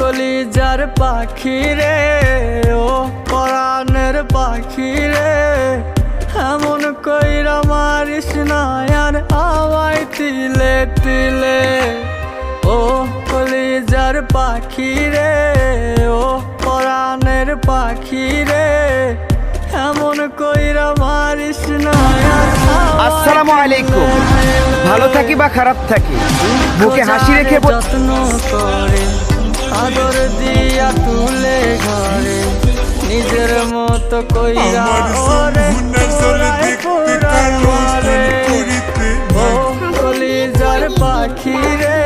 কলিজার পাখি রে, ও পরাণের পাখি রে, এমন কইরা মারিস না আর আমায় তিলে তিলে। ও কলিজার পাখি রে, ও পরাণের পাখি রে, এমন কইরা মারিস না আর আমায়। আসসালামু আলাইকুম। ভালো থাকি বা খারাপ থাকি, বুকে হাসি রেখে যত্ন করে আদর দিয়া তুলে ঘরে, নিজের মতো কইরা ওরে পুরায় পুরায় মারে। ও কলিজার পাখি রে,